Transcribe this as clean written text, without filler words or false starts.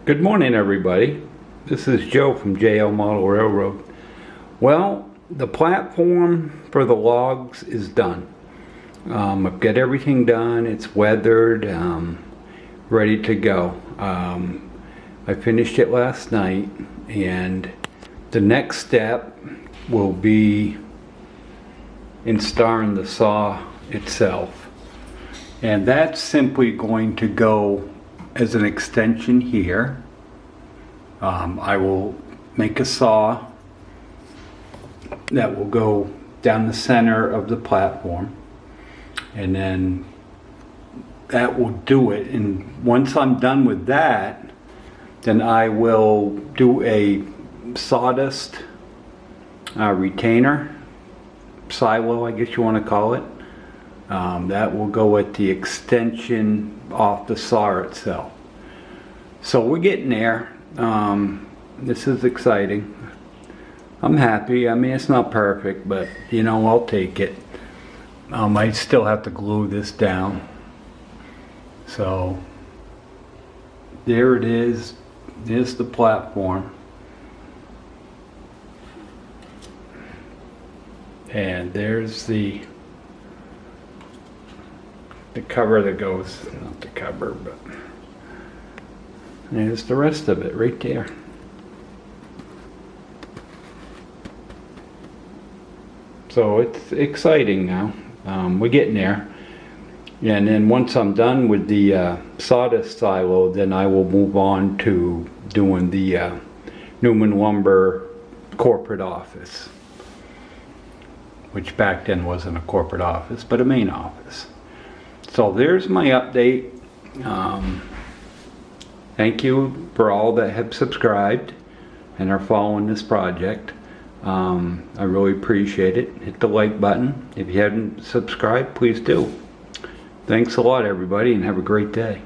Good morning, everybody. This is Joe from JL Model Railroad. Well, the platform for the logs is done. I've got everything done. It's weathered, ready to go. I finished it last night, and the next step will be installing the saw itself. And that's simply going to go as an extension here. I will make a saw that will go down the center of the platform, and then that will do it. And once I'm done with that, then I will do a sawdust retainer silo, I guess you want to call it. That will go at the extension off the saw itself. So we're getting there. This is exciting. I'm happy. I mean, it's not perfect, but you know, I'll take it. I still have to glue this down. So there it is. There's the platform. And there's the cover that goes, not the cover, but there's the rest of it right there. So it's exciting now. We're getting there. And then once I'm done with the sawdust silo, then I will move on to doing the Newman Lumber corporate office, which back then wasn't a corporate office, but a main office. So there's my update. Thank you for all that have subscribed and are following this project. I really appreciate it. Hit the like button. If you haven't subscribed, please do. Thanks a lot, everybody, and have a great day.